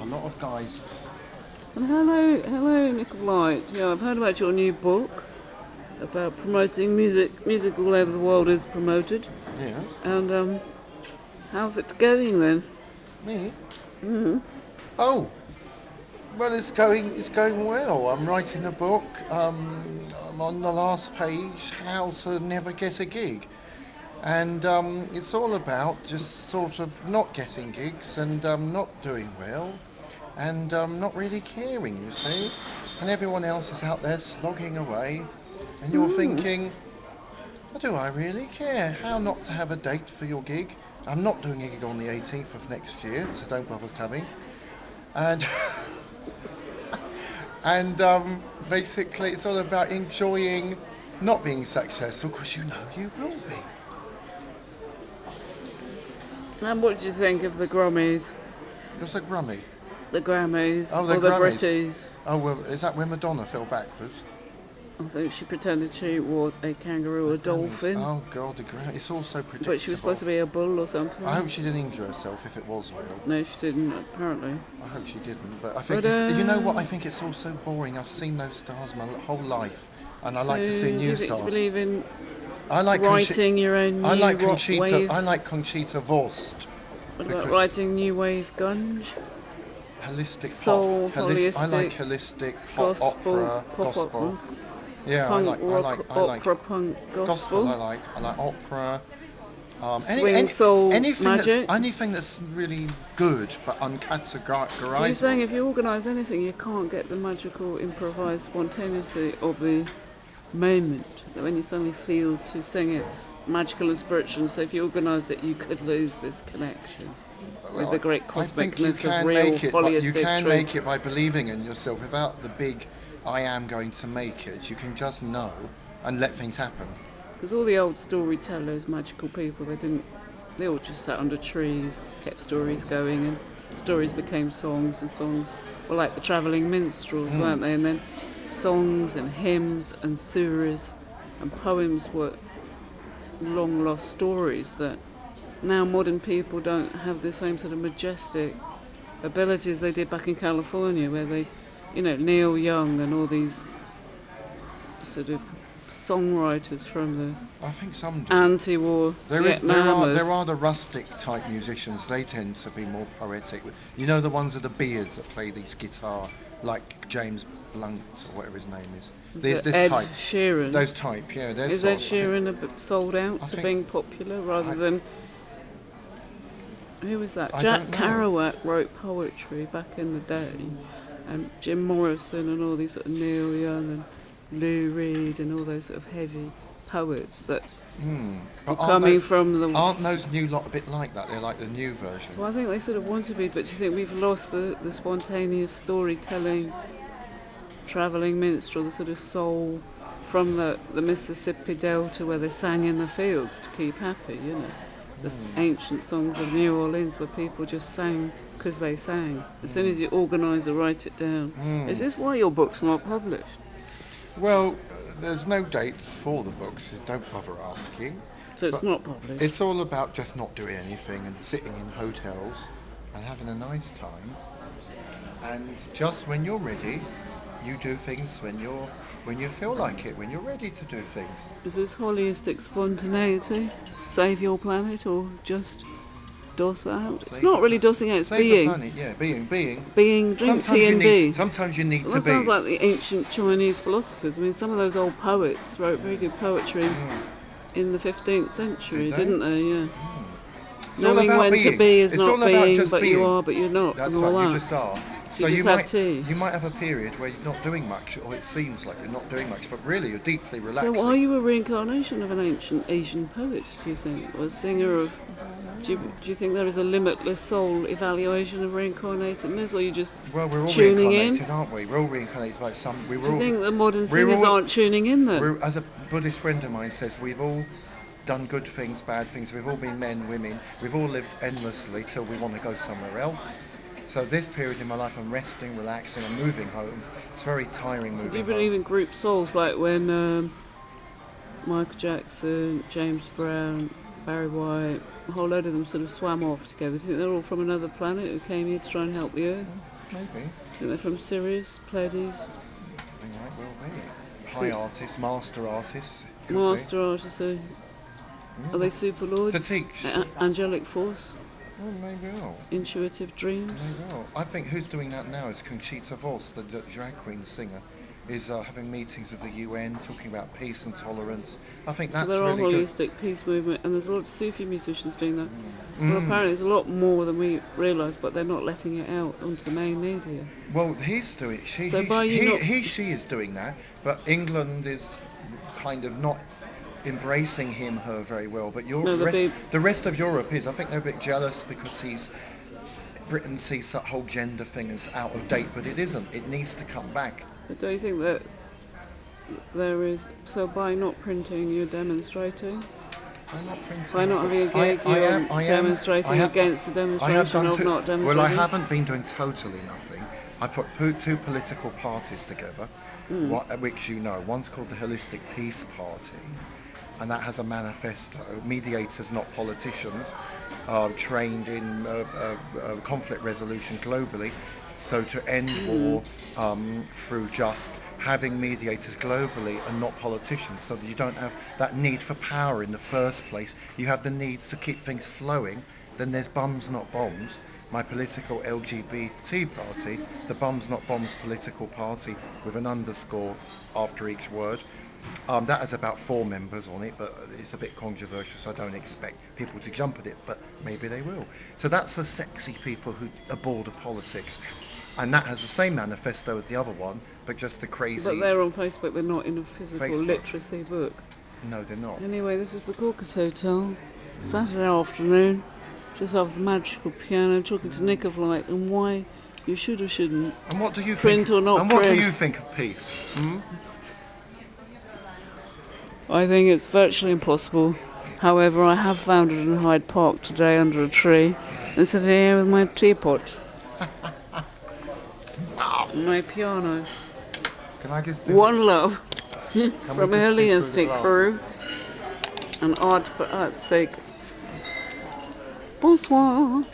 A lot of guys. And hello, Nick of Light. Yeah, I've heard about your new book about promoting music. Music all over the world is promoted. Yes. And how's it going then? Me? Mm-hmm. Oh, well, it's going well. I'm writing a book. I'm on the last page, how to never get a gig. And it's all about just sort of not getting gigs and not doing well and not really caring, you see. And everyone else is out there slogging away. And you're thinking, well, do I really care? How not to have a date for your gig? I'm not doing a gig on the 18th of next year, so don't bother coming. And and basically, it's all about enjoying not being successful because you know you will be. And what do you think of the Grammys? What's a Grummy? The Grammys? Oh, the or the Grammys. Britties? Oh, well, is that where Madonna fell backwards? I think she pretended she was a kangaroo or a dolphin. Oh, God, the Grammys. It's all so predictable. But she was supposed to be a bull or something. I hope she didn't injure herself if it was real. No, she didn't, apparently. I hope she didn't. But I think, But, you know what? I think it's all so boring. I've seen those stars my whole life. And I like to see Do new you think you stars. believe in I like writing your own new I like rock Conchita. wave? I like Conchita Wurst. What about because- writing new wave grunge? Holistic Soul, pop. I like holistic pop, gospel, opera, pop gospel. opera, Yeah, punk I rock, like opera, punk, gospel. gospel. I like opera. Swing, soul, anything magic. That's really good but uncategorizable. So you're saying if you organise anything, you can't get the magical, improvised spontaneity of the moment. That when you suddenly feel to sing, it's magical and spiritual. So if you organise it, you could lose this connection with the great I think you cosmicness of can real make it. But you polyistic can truth. make it by believing in yourself without the big "I am going to make it." You can just know and let things happen. Because all the old storytellers, magical people, they all just sat under trees, kept stories going, and stories became songs, and songs were like the travelling minstrels, weren't they? And then songs and hymns and suras and poems were long lost stories that now modern people don't have the same sort of majestic abilities they did back in California, where they, Neil Young and all these sort of songwriters from I think some the do. anti-war Vietnamers. There are the rustic type musicians. They tend to be more poetic. You know, the ones with the beards that play these guitar, like James Blunt or whatever his name is. There's this Ed type. Sheeran. Those type, yeah. Is Ed Sheeran a bit sold out I to think- being popular rather than... Who was that? I Jack don't know. Kerouac wrote poetry back in the day, and Jim Morrison and all these sort of Neil Young and Lou Reed and all those sort of heavy poets that But were coming from the... Aren't those new lot a bit like that? They're like the new version. Well, I think they sort of want to be, but do you think we've lost the spontaneous storytelling, travelling minstrel, the sort of soul from the Mississippi Delta where they sang in the fields to keep happy, the ancient songs of New Orleans where people just sang because they sang. As soon as you organise or write it down. Is this why your book's not published? Well, there's no dates for the books, so don't bother asking. So it's But not published. It's all about just not doing anything and sitting in hotels and having a nice time. And just when you're ready, you do things when you feel like it, when you're ready to do things. Is this holistic spontaneity save your planet or just doss out? It's Save not the really planet. dossing out, it's Save the being. planet, yeah, being. Being, drink T&D. Sometimes you need Well, to that be. sounds like the ancient Chinese philosophers. I mean, some of those old poets wrote very good poetry in the 15th century, Did they? didn't they? Yeah. It's all Knowing about when being. to be is It's not all about being, just but being. you are, but you're not. That's and all right, you that. just are. So just you have might tea. you might have a period where you're not doing much, or it seems like you're not doing much, but really you're deeply So relaxing. are you a reincarnation of an ancient Asian poet, do you think? Or a singer of... Do you think there is a limitless soul evaluation of reincarnatedness, or are you just Well, we're all tuning in? reincarnated, aren't we? We're all reincarnated like some. Do you think the modern singers aren't tuning in then? As a Buddhist friend of mine says, we've all done good things, bad things. We've all been men, women. We've all lived endlessly till we want to go somewhere else. So this period in my life, I'm resting, relaxing, I'm moving home. It's very tiring Do moving you home. believe in group souls, like when Michael Jackson, James Brown, Barry White, a whole load of them sort of swam off together? Do you think they're all from another planet who came here to try and help the Earth? maybe. I think they're from Sirius, Pleiades. They might well be. High artists, master artists. Could Master artists, are they super lords? To teach. Angelic force? Well, maybe not. Intuitive dreams? Maybe not. I think who's doing that now is Conchita Voss, the drag queen singer, is having meetings with the UN, talking about peace and tolerance. I think that's There are really good. holistic peace movement, and there's a lot of Sufi musicians doing that. Well, apparently there's a lot more than we realise, but they're not letting it out onto the main media. Well, he's doing. She is doing that, but England is kind of not embracing her very well. But the rest of Europe is. I think they're a bit jealous because Britain sees that whole gender thing as out of date, but it isn't. It needs to come back. But don't you think that there is... So by not printing, you're demonstrating? I'm not printing. By not having a gig, you're demonstrating against the demonstration of not demonstrating? Well, I haven't been doing totally nothing. I put two political parties together, which you know. One's called the Holistic Peace Party, and that has a manifesto. Mediators, not politicians, trained in conflict resolution globally. So to end war through just having mediators globally and not politicians, so that you don't have that need for power in the first place. You have the needs to keep things flowing. Then there's Bums Not Bombs, my political LGBT party, the Bums Not Bombs political party with an underscore after each word. That has about 4 members on it, but it's a bit controversial, so I don't expect people to jump at it, but maybe they will. So that's for sexy people who are bored of politics. And that has the same manifesto as the other one, but just a crazy... But they're on Facebook, they're not in a physical Facebook. literacy book. No, they're not. Anyway, this is the Corcus Hotel, Saturday afternoon, just after the magical piano, talking to Nick of Light and why you should or shouldn't And what do you print think? or not and print. what do you think of peace? I think it's virtually impossible. However, I have found it in Hyde Park today under a tree and sitting here with my teapot. And my piano. Can I just do One love from just Early do Instinct the crew and art for art's sake. Bonsoir.